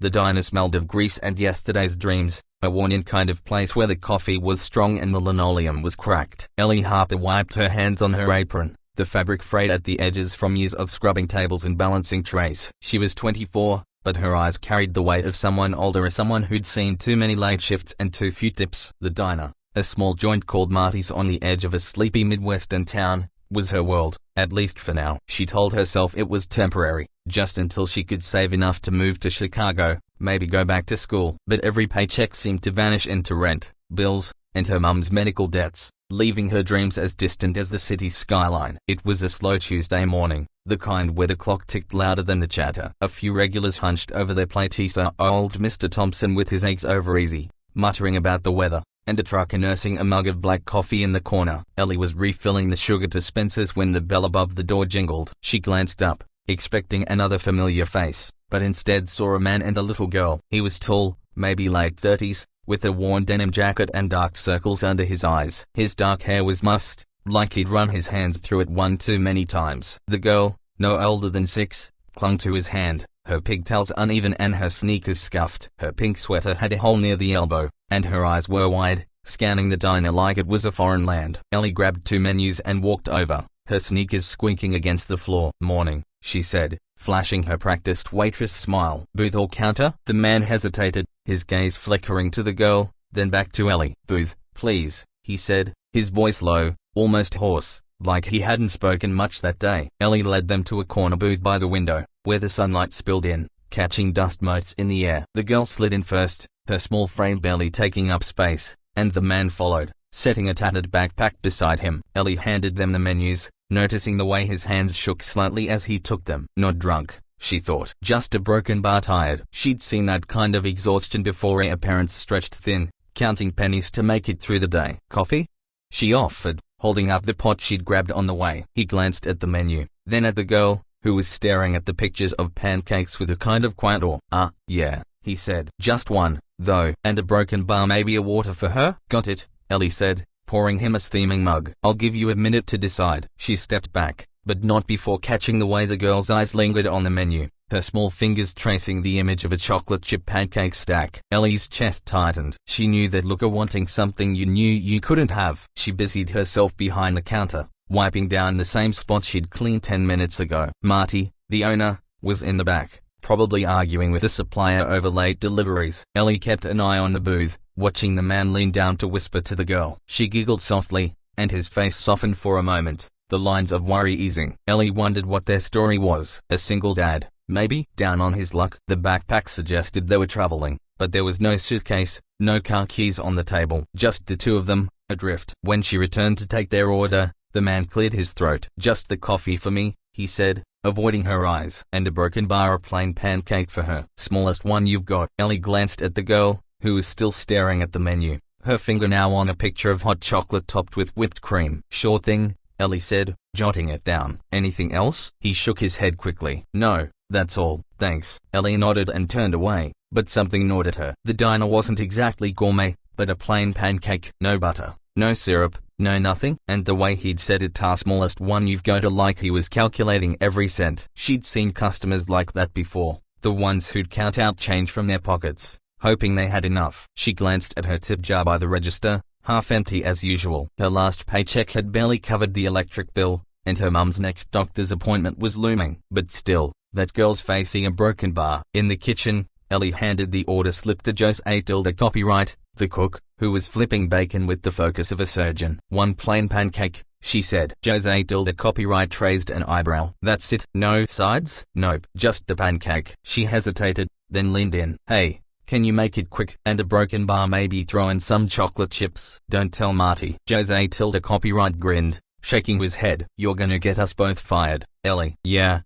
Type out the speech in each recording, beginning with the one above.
The diner smelled of grease and yesterday's dreams, a worn-in kind of place where the coffee was strong and the linoleum was cracked. Ellie Harper wiped her hands on her apron, the fabric frayed at the edges from years of scrubbing tables and balancing trays. She was 24, but her eyes carried the weight of someone older, as someone who'd seen too many late shifts and too few tips. The diner, a small joint called Marty's on the edge of a sleepy Midwestern town, was her world, at least for now. She told herself it was temporary, just until she could save enough to move to Chicago, maybe go back to school. But every paycheck seemed to vanish into rent, bills, and her mum's medical debts, leaving her dreams as distant as the city's skyline. It was a slow Tuesday morning, the kind where the clock ticked louder than the chatter. A few regulars hunched over their plate. He saw old Mr. Thompson with his eggs over easy, muttering about the weather, and a trucker nursing a mug of black coffee in the corner. Ellie was refilling the sugar dispensers when the bell above the door jingled. She glanced up, expecting another familiar face, but instead saw a man and a little girl. He was tall, maybe late 30s, with a worn denim jacket and dark circles under his eyes. His dark hair was mussed, like he'd run his hands through it one too many times. The girl, no older than 6, clung to his hand, her pigtails uneven and her sneakers scuffed. Her pink sweater had a hole near the elbow, and her eyes were wide, scanning the diner like it was a foreign land. Ellie grabbed 2 menus and walked over, her sneakers squeaking against the floor. "Morning," she said, flashing her practiced waitress smile. "Booth or counter?" The man hesitated, his gaze flickering to the girl, then back to Ellie. "Booth, please," he said, his voice low, almost hoarse, like he hadn't spoken much that day. Ellie led them to a corner booth by the window, where the sunlight spilled in, catching dust motes in the air. The girl slid in first, her small frame barely taking up space, and the man followed, setting a tattered backpack beside him. Ellie handed them the menus, noticing the way his hands shook slightly as he took them. Not drunk, she thought, just a broken bar tired. She'd seen that kind of exhaustion before. Her parents stretched thin, counting pennies to make it through the day. "Coffee?" she offered, holding up the pot she'd grabbed on the way. He glanced at the menu, then at the girl, who was staring at the pictures of pancakes with a kind of quiet awe. Yeah," he said. "Just one, though, and a broken bar, maybe a water for her." "Got it," Ellie said, pouring him a steaming mug. "I'll give you a minute to decide." She stepped back, but not before catching the way the girl's eyes lingered on the menu, her small fingers tracing the image of a chocolate chip pancake stack. Ellie's chest tightened. She knew that look of wanting something you knew you couldn't have. She busied herself behind the counter, wiping down the same spot she'd cleaned 10 minutes ago. Marty, the owner, was in the back, probably arguing with the supplier over late deliveries. Ellie kept an eye on the booth, watching the man lean down to whisper to the girl. She giggled softly, and his face softened for a moment, the lines of worry easing. Ellie wondered what their story was. A single dad, maybe, down on his luck. The backpack suggested they were traveling, but there was no suitcase, no car keys on the table, just the 2 of them, adrift. When she returned to take their order, the man cleared his throat. "Just the coffee for me," he said, avoiding her eyes. "And a broken bar or plain pancake for her." "Smallest one you've got." Ellie glanced at the girl, who was still staring at the menu, her finger now on a picture of hot chocolate topped with whipped cream. "Sure thing," Ellie said, jotting it down. "Anything else?" He shook his head quickly. "No, that's all, thanks." Ellie nodded and turned away, but something gnawed at her. The diner wasn't exactly gourmet, but a plain pancake. No butter, no syrup, no nothing. And the way he'd said it, "smallest one you've got," like he was calculating every cent. She'd seen customers like that before, the ones who'd count out change from their pockets, hoping they had enough. She glanced at her tip jar by the register, half empty as usual. Her last paycheck had barely covered the electric bill, and her mum's next doctor's appointment was looming. But still, that girl's facing a broken bar. In the kitchen, Ellie handed the order slip to Jose Tilda Copyright, the cook, who was flipping bacon with the focus of a surgeon. "1 plain pancake," she said. Jose Tilda Copyright raised an eyebrow. "That's it? No sides?" "Nope, just the pancake." She hesitated, then leaned in. "Hey, can you make it quick? And a broken bar, maybe throw in some chocolate chips." "Don't tell Marty." Jose Tilda Copyright grinned, shaking his head. "You're gonna get us both fired, Ellie." Yeah,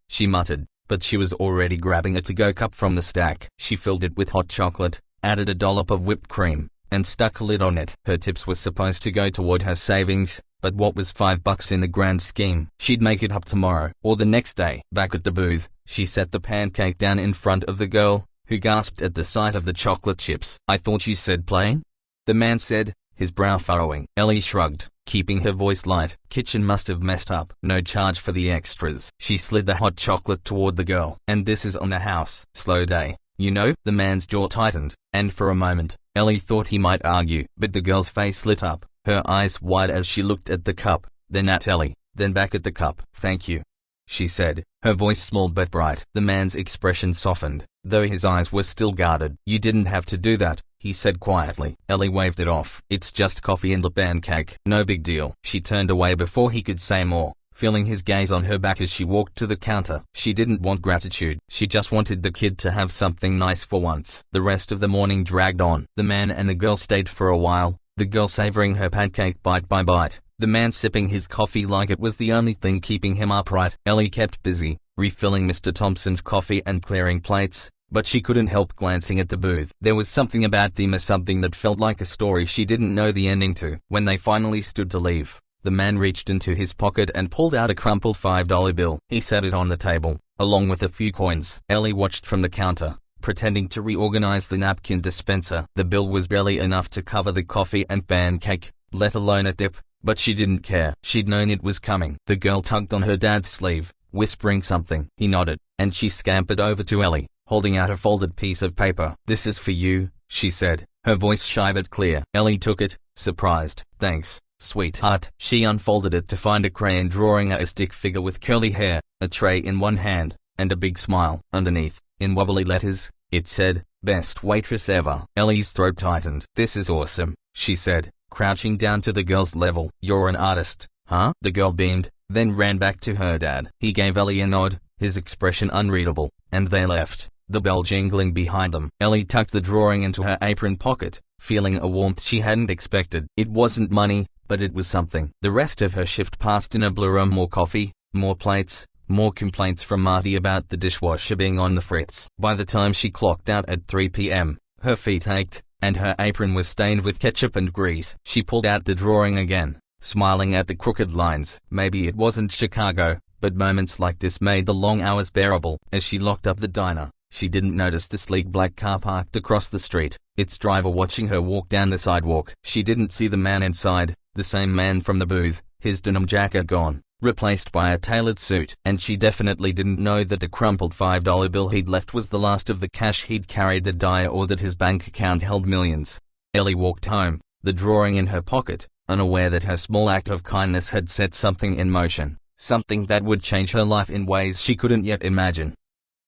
she muttered, but she was already grabbing a to-go cup from the stack. She filled it with hot chocolate, added a dollop of whipped cream, and stuck a lid on it. Her tips were supposed to go toward her savings, but what was $5 in the grand scheme? She'd make it up tomorrow, or the next day. Back at the booth, she set the pancake down in front of the girl, who gasped at the sight of the chocolate chips. "I thought you said plain?" the man said, his brow furrowing. Ellie shrugged, keeping her voice light. "Kitchen must have messed up. No charge for the extras." She slid the hot chocolate toward the girl. "And this is on the house. Slow day, You know, the man's jaw tightened, and for a moment, Ellie thought he might argue. But the girl's face lit up, her eyes wide as she looked at the cup, then at Ellie, then back at the cup. Thank you, she said, her voice small but bright. The man's expression softened, though his eyes were still guarded. You didn't have to do that, he said quietly. Ellie waved it off. It's just coffee and a pancake. No big deal. She turned away before he could say more, feeling his gaze on her back as she walked to the counter. She didn't want gratitude. She just wanted the kid to have something nice for once. The rest of the morning dragged on. The man and the girl stayed for a while, the girl savoring her pancake bite by bite, the man sipping his coffee like it was the only thing keeping him upright. Ellie kept busy, refilling Mr. Thompson's coffee and clearing plates, but she couldn't help glancing at the booth. There was something about them, something that felt like a story she didn't know the ending to. When they finally stood to leave, the man reached into his pocket and pulled out a crumpled $5 bill. He set it on the table, along with a few coins. Ellie watched from the counter, pretending to reorganize the napkin dispenser. The bill was barely enough to cover the coffee and pancake, let alone a tip, but she didn't care. She'd known it was coming. The girl tugged on her dad's sleeve, whispering something. He nodded, and she scampered over to Ellie, holding out a folded piece of paper. This is for you, she said, her voice shy but clear. Ellie took it, surprised. Thanks, sweetheart. She unfolded it to find a crayon drawing a stick figure with curly hair, a tray in one hand, and a big smile. Underneath, in wobbly letters, it said, "Best waitress ever." Ellie's throat tightened. This is awesome, she said, crouching down to the girl's level. You're an artist, huh? The girl beamed, then ran back to her dad. He gave Ellie a nod, his expression unreadable, and they left, the bell jingling behind them. Ellie tucked the drawing into her apron pocket, feeling a warmth she hadn't expected. It wasn't money, but it was something. The rest of her shift passed in a blur. More coffee, more plates, more complaints from Marty about the dishwasher being on the fritz. By the time she clocked out at 3 p.m., her feet ached, and her apron was stained with ketchup and grease. She pulled out the drawing again, smiling at the crooked lines. Maybe it wasn't Chicago, but moments like this made the long hours bearable. As she locked up the diner, she didn't notice the sleek black car parked across the street, its driver watching her walk down the sidewalk. She didn't see the man inside, the same man from the booth, his denim jacket gone, replaced by a tailored suit. And she definitely didn't know that the crumpled $5 bill he'd left was the last of the cash he'd carried that day, or that his bank account held millions. Ellie walked home, the drawing in her pocket, unaware that her small act of kindness had set something in motion, something that would change her life in ways she couldn't yet imagine.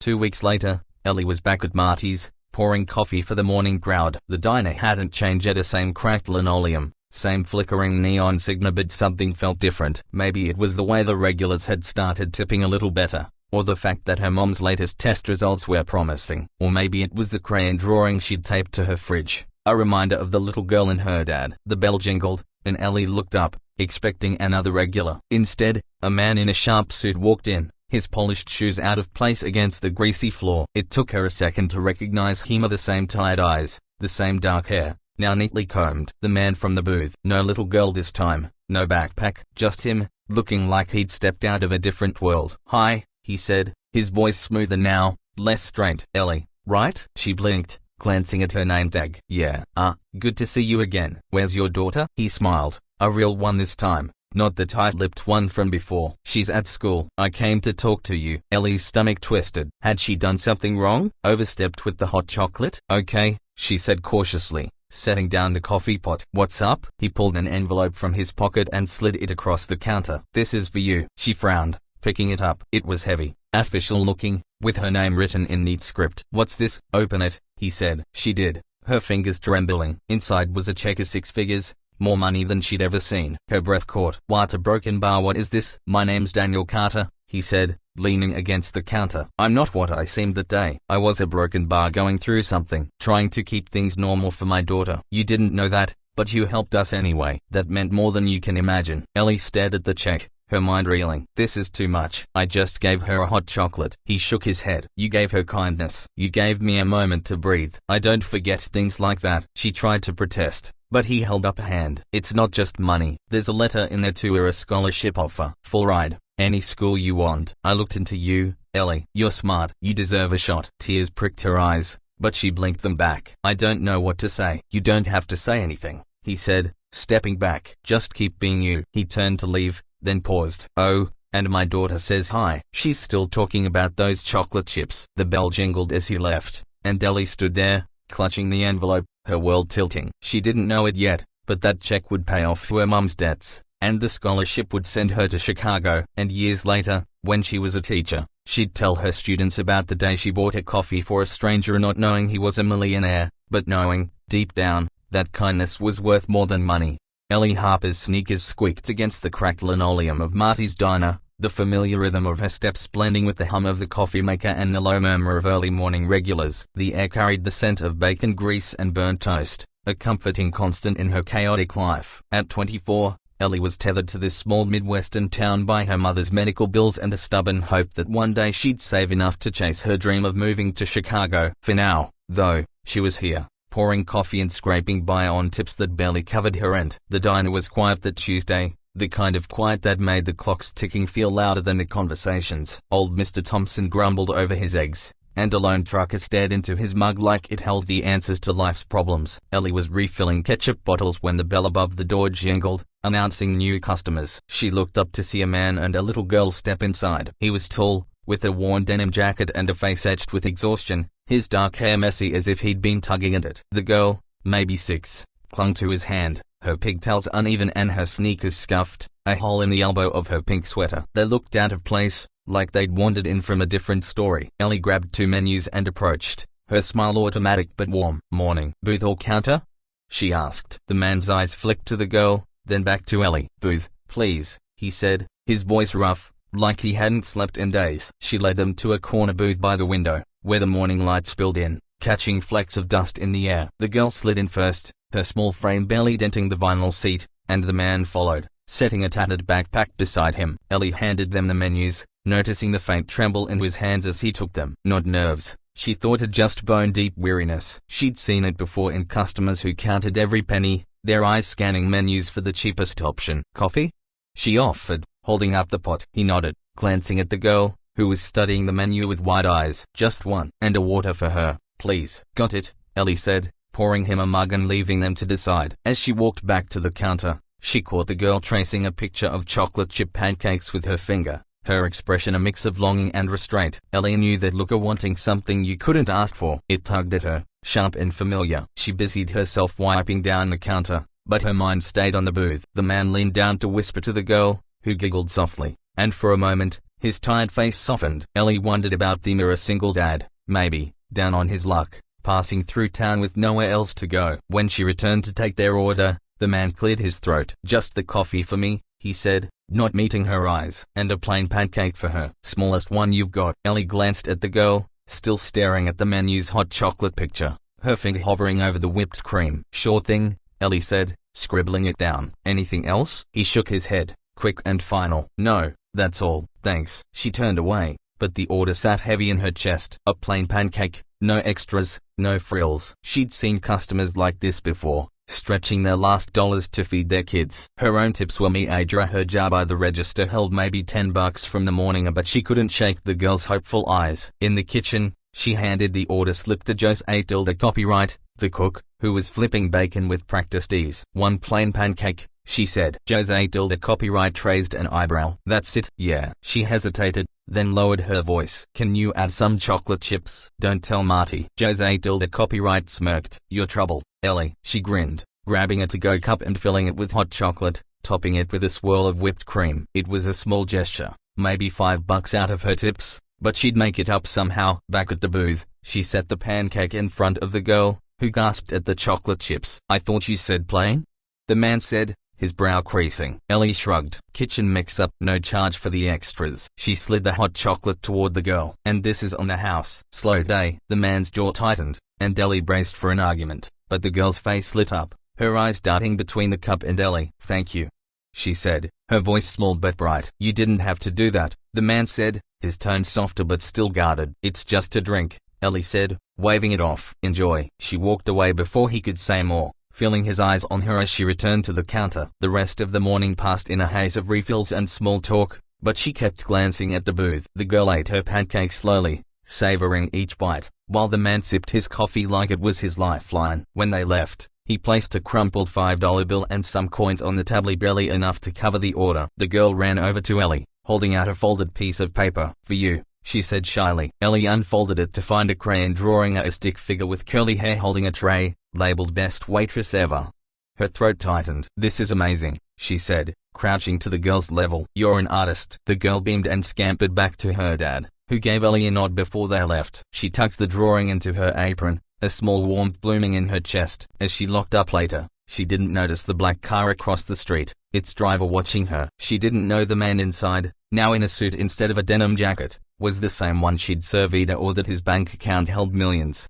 2 weeks later, Ellie was back at Marty's, pouring coffee for the morning crowd. The diner hadn't changed yet, the same cracked linoleum, same flickering neon sign, but something felt different. Maybe it was the way the regulars had started tipping a little better, or the fact that her mom's latest test results were promising, or maybe it was the crayon drawing she'd taped to her fridge, a reminder of the little girl and her dad. The bell jingled, and Ellie looked up, expecting another regular. Instead, a man in a sharp suit walked in, his polished shoes out of place against the greasy floor. It took her a second to recognize him. The same tired eyes, the same dark hair, now neatly combed. The man from the booth. No little girl this time, no backpack, just him, looking like he'd stepped out of a different world. "Hi," he said, his voice smoother now, less strained. "Ellie, right?" She blinked, glancing at her name tag. "Yeah, good to see you again. Where's your daughter?" He smiled, a real one this time, not the tight-lipped one from before. "She's at school. I came to talk to you." Ellie's stomach twisted. Had she done something wrong? Overstepped with the hot chocolate? "Okay," she said cautiously, setting down the coffee pot. "What's up?" He pulled an envelope from his pocket and slid it across the counter. "This is for you." She frowned, picking it up. It was heavy, official looking, with her name written in neat script. "What's this?" "Open it," he said. She did, her fingers trembling. Inside was a check of 6 figures, more money than she'd ever seen. Her breath caught. "What a broken bar. What is this?" "My name's Daniel Carter," he said, leaning against the counter. "I'm not what I seemed that day. I was a broken bar going through something, trying to keep things normal for my daughter. You didn't know that, but you helped us anyway. That meant more than you can imagine." Ellie stared at the check, her mind reeling. "This is too much. I just gave her a hot chocolate." He shook his head. "You gave her kindness. You gave me a moment to breathe. I don't forget things like that." She tried to protest, but he held up a hand. "It's not just money. There's a letter in there too, a scholarship offer. Full ride. Any school you want." "I looked into you, Ellie. You're smart. You deserve a shot." Tears pricked her eyes, but she blinked them back. "I don't know what to say." "You don't have to say anything," he said, stepping back. "Just keep being you." He turned to leave, then paused. "Oh, and my daughter says hi. She's still talking about those chocolate chips." The bell jingled as he left, and Ellie stood there, clutching the envelope, her world tilting. She didn't know it yet, but that check would pay off her mum's debts, and the scholarship would send her to Chicago. And years later, when she was a teacher, she'd tell her students about the day she bought a coffee for a stranger, not knowing he was a millionaire, but knowing, deep down, that kindness was worth more than money. Ellie Harper's sneakers squeaked against the cracked linoleum of Marty's diner, the familiar rhythm of her steps blending with the hum of the coffee maker and the low murmur of early morning regulars. The air carried the scent of bacon grease and burnt toast, a comforting constant in her chaotic life. At 24, Ellie was tethered to this small Midwestern town by her mother's medical bills and a stubborn hope that one day she'd save enough to chase her dream of moving to Chicago. For now, though, she was here, pouring coffee and scraping by on tips that barely covered her rent. The diner was quiet that Tuesday, the kind of quiet that made the clocks ticking feel louder than the conversations. Old Mr. Thompson grumbled over his eggs, and a lone trucker stared into his mug like it held the answers to life's problems. Ellie was refilling ketchup bottles when the bell above the door jingled, announcing new customers. She looked up to see a man and a little girl step inside. He was tall, with a worn denim jacket and a face etched with exhaustion, his dark hair messy as if he'd been tugging at it. The girl, maybe 6, clung to his hand, her pigtails uneven and her sneakers scuffed, a hole in the elbow of her pink sweater. They looked out of place, like they'd wandered in from a different story. Ellie grabbed 2 menus and approached, her smile automatic but warm. "Morning. Booth or counter?" she asked. The man's eyes flicked to the girl, then back to Ellie. "Booth, please," he said, his voice rough, like he hadn't slept in days. She led them to a corner booth by the window, where the morning light spilled in, catching flecks of dust in the air. The girl slid in first, her small frame barely denting the vinyl seat, and the man followed, setting a tattered backpack beside him. Ellie handed them the menus, noticing the faint tremble in his hands as he took them. Not nerves, she thought, it just bone-deep weariness. She'd seen it before in customers who counted every penny, their eyes scanning menus for the cheapest option. "Coffee?" she offered, holding up the pot. He nodded, glancing at the girl, who was studying the menu with wide eyes. "Just one. And a water for her, please." "Got it," Ellie said, pouring him a mug and leaving them to decide. As she walked back to the counter, she caught the girl tracing a picture of chocolate chip pancakes with her finger, her expression a mix of longing and restraint. Ellie knew that look of wanting something you couldn't ask for. It tugged at her, sharp and familiar. She busied herself wiping down the counter, but her mind stayed on the booth. The man leaned down to whisper to the girl, who giggled softly, and for a moment, his tired face softened. Ellie wondered about them, a single dad, maybe, down on his luck, passing through town with nowhere else to go. When she returned to take their order, the man cleared his throat. "Just the coffee for me," he said, not meeting her eyes. "And a plain pancake for her." "Smallest one you've got." Ellie glanced at the girl, still staring at the menu's hot chocolate picture, her finger hovering over the whipped cream. "Sure thing," Ellie said, scribbling it down. "Anything else?" He shook his head, quick and final. "No, that's all, thanks." She turned away, but the order sat heavy in her chest. A plain pancake, no extras, no frills. She'd seen customers like this before, stretching their last dollars to feed their kids. Her own tips were meager. Her jar by the register held maybe $10 from the morning, but she couldn't shake the girl's hopeful eyes. In the kitchen, she handed the order slip to Jose Tilda Copyright, the cook, who was flipping bacon with practiced ease. "One plain pancake," she said. Jose Tilda Copyright raised an eyebrow. "That's it?" "Yeah." She hesitated, then lowered her voice. "Can you add some chocolate chips?" "Don't tell Marty." Jose Tilda Copyright smirked. "Your trouble, Ellie." She grinned, grabbing a to-go cup and filling it with hot chocolate, topping it with a swirl of whipped cream. It was a small gesture, maybe $5 out of her tips, but she'd make it up somehow. Back at the booth, she set the pancake in front of the girl, who gasped at the chocolate chips. "I thought you said plain?" the man said, his brow creasing. Ellie shrugged. "Kitchen mix-up, no charge for the extras." She slid the hot chocolate toward the girl. "And this is on the house." "Slow day." The man's jaw tightened, and Ellie braced for an argument, but the girl's face lit up, her eyes darting between the cup and Ellie. "Thank you," she said, her voice small but bright. "You didn't have to do that," the man said, his tone softer but still guarded. "It's just a drink," Ellie said, waving it off. "Enjoy." She walked away before he could say more, feeling his eyes on her as she returned to the counter. The rest of the morning passed in a haze of refills and small talk, but she kept glancing at the booth. The girl ate her pancake slowly, savoring each bite, while the man sipped his coffee like it was his lifeline. When they left, he placed a crumpled $5 bill and some coins on the table, barely enough to cover the order. The girl ran over to Ellie, holding out a folded piece of paper. "For you." she said shyly. Ellie unfolded it to find a crayon drawing a stick figure with curly hair holding a tray, labeled Best Waitress Ever. Her throat tightened. "This is amazing," she said, crouching to the girl's level. "You're an artist." The girl beamed and scampered back to her dad, who gave Ellie a nod before they left. She tucked the drawing into her apron, a small warmth blooming in her chest. As she locked up later, she didn't notice the black car across the street, its driver watching her. She didn't know the man inside, now in a suit instead of a denim jacket, was the same one she'd surveyed or that his bank account held millions.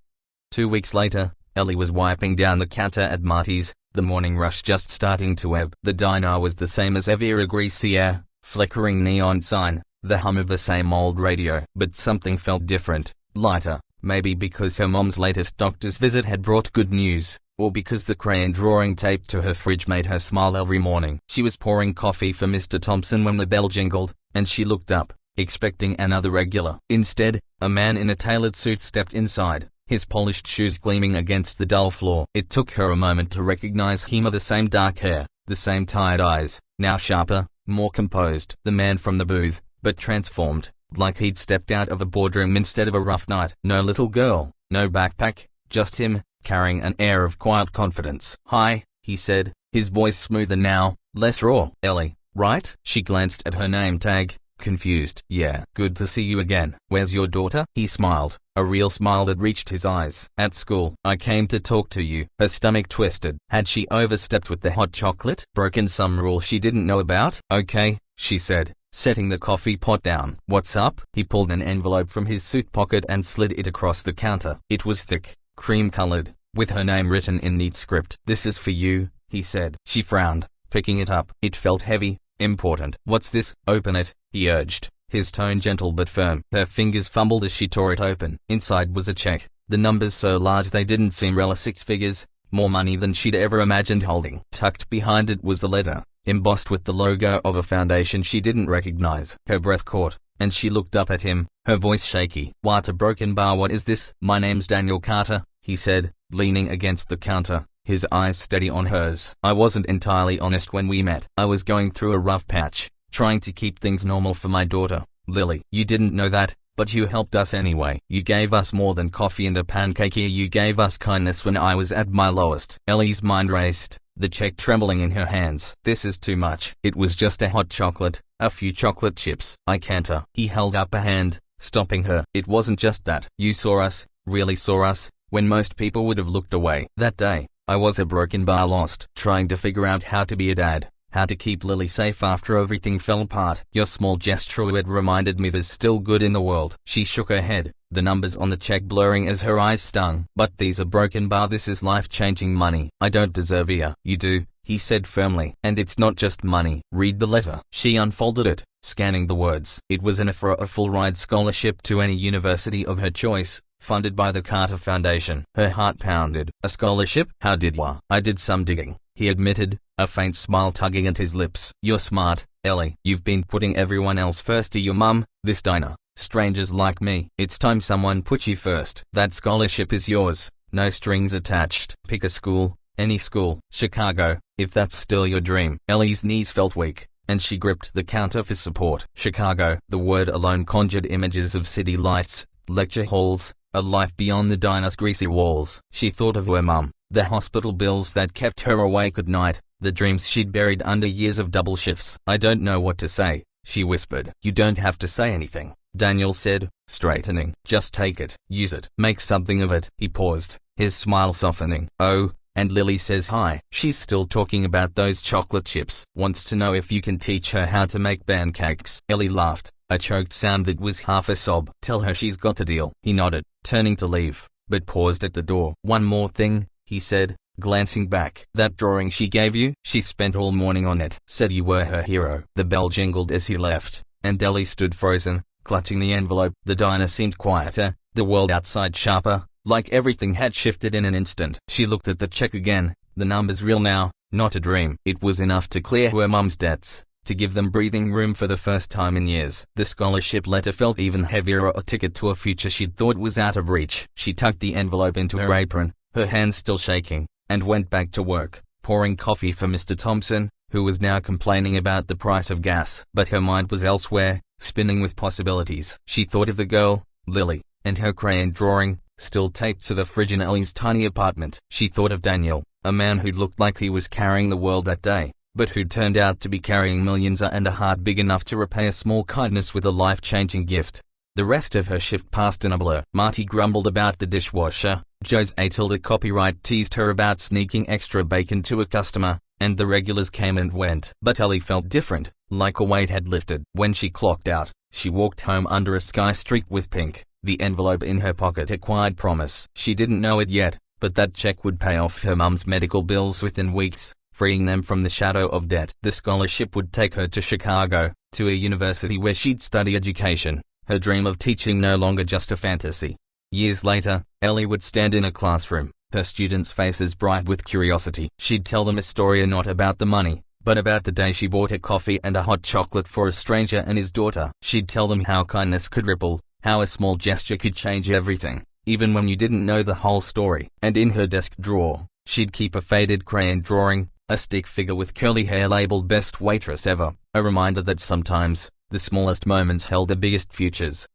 2 weeks later, Ellie was wiping down the counter at Marty's, the morning rush just starting to ebb. The diner was the same as ever, a greasy air, flickering neon sign, the hum of the same old radio. But something felt different, lighter, maybe because her mom's latest doctor's visit had brought good news, or because the crayon drawing taped to her fridge made her smile every morning. She was pouring coffee for Mr. Thompson when the bell jingled, and she looked up, expecting another regular. Instead, a man in a tailored suit stepped inside, his polished shoes gleaming against the dull floor. It took her a moment to recognize him. The same dark hair, the same tired eyes, now sharper, more composed. The man from the booth, but transformed, like he'd stepped out of a boardroom instead of a rough night. No little girl, no backpack, just him, carrying an air of quiet confidence. "Hi," he said, his voice smoother now, less raw. "Ellie, right?" She glanced at her name tag, confused. "Yeah, good to see you again. Where's your daughter?" He smiled, a real smile that reached his eyes. "At school. I came to talk to you." Her stomach twisted. Had she overstepped with the hot chocolate? Broken some rule she didn't know about? "Okay," she said, setting the coffee pot down. "What's up?" He pulled an envelope from his suit pocket and slid it across the counter. It was thick, cream-colored, with her name written in neat script. "This is for you," he said. She frowned, picking it up. It felt heavy, important. "What's this?" "Open it," he urged, his tone gentle but firm. Her fingers fumbled as she tore it open. Inside was a check, the numbers so large they didn't seem real. 6 figures, more money than she'd ever imagined holding. Tucked behind it was a letter, embossed with the logo of a foundation she didn't recognize. Her breath caught, and she looked up at him, her voice shaky. "What a broken bar. What is this?" "My name's Daniel Carter," he said, leaning against the counter, his eyes steady on hers. "I wasn't entirely honest when we met. I was going through a rough patch, trying to keep things normal for my daughter, Lily. You didn't know that, but you helped us anyway. You gave us more than coffee and a pancake here. You gave us kindness when I was at my lowest." Ellie's mind raced, the check trembling in her hands. "This is too much." "It was just a hot chocolate, a few chocolate chips." "I can't." He held up a hand, stopping her. "It wasn't just that. You saw us, really saw us, when most people would have looked away. That day, I was a broken bar, lost, trying to figure out how to be a dad, how to keep Lily safe after everything fell apart. Your small gesture had reminded me there's still good in the world." She shook her head, the numbers on the check blurring as her eyes stung. "But these are broken bar. This is life-changing money. I don't deserve it." "You do," he said firmly. "And it's not just money. Read the letter." She unfolded it, scanning the words. It was an offer for a full-ride scholarship to any university of her choice, funded by the Carter Foundation. Her heart pounded. "A scholarship? How did you?" "I did some digging," he admitted, a faint smile tugging at his lips. "You're smart, Ellie. You've been putting everyone else first. Your mum, this diner, strangers like me. It's time someone put you first. That scholarship is yours, no strings attached. Pick a school, any school. Chicago, if that's still your dream." Ellie's knees felt weak, and she gripped the counter for support. Chicago. The word alone conjured images of city lights, lecture halls, a life beyond the diner's greasy walls. She thought of her mum, the hospital bills that kept her awake at night, the dreams she'd buried under years of double shifts. "I don't know what to say," she whispered. "You don't have to say anything," Daniel said, straightening. "Just take it, use it, make something of it." He paused, his smile softening. "Oh, and Lily says hi. She's still talking about those chocolate chips. Wants to know if you can teach her how to make pancakes." Ellie laughed, a choked sound that was half a sob. "Tell her she's got the deal." He nodded, turning to leave, but paused at the door. "One more thing," he said, glancing back. "That drawing she gave you? She spent all morning on it. Said you were her hero." The bell jingled as he left, and Ellie stood frozen, clutching the envelope. The diner seemed quieter, the world outside sharper, like everything had shifted in an instant. She looked at the check again, the numbers real now, not a dream. It was enough to clear her mum's debts, to give them breathing room for the first time in years. The scholarship letter felt even heavier, a ticket to a future she'd thought was out of reach. She tucked the envelope into her apron, her hands still shaking, and went back to work, pouring coffee for Mr. Thompson, who was now complaining about the price of gas. But her mind was elsewhere, spinning with possibilities. She thought of the girl, Lily, and her crayon drawing, still taped to the fridge in Ellie's tiny apartment. She thought of Daniel, a man who'd looked like he was carrying the world that day, but who'd turned out to be carrying millions and a heart big enough to repay a small kindness with a life-changing gift. The rest of her shift passed in a blur. Marty grumbled about the dishwasher, Joe's Tilda copyright teased her about sneaking extra bacon to a customer, and the regulars came and went. But Ellie felt different, like a weight had lifted. When she clocked out, she walked home under a sky streaked with pink, the envelope in her pocket a quiet promise. She didn't know it yet, but that check would pay off her mum's medical bills within weeks, freeing them from the shadow of debt. The scholarship would take her to Chicago, to a university where she'd study education, her dream of teaching no longer just a fantasy. Years later, Ellie would stand in a classroom, her students' faces bright with curiosity. She'd tell them a story not about the money, but about the day she bought a coffee and a hot chocolate for a stranger and his daughter. She'd tell them how kindness could ripple, how a small gesture could change everything, even when you didn't know the whole story. And in her desk drawer, she'd keep a faded crayon drawing, a stick figure with curly hair labeled Best Waitress Ever, a reminder that sometimes, the smallest moments held the biggest futures.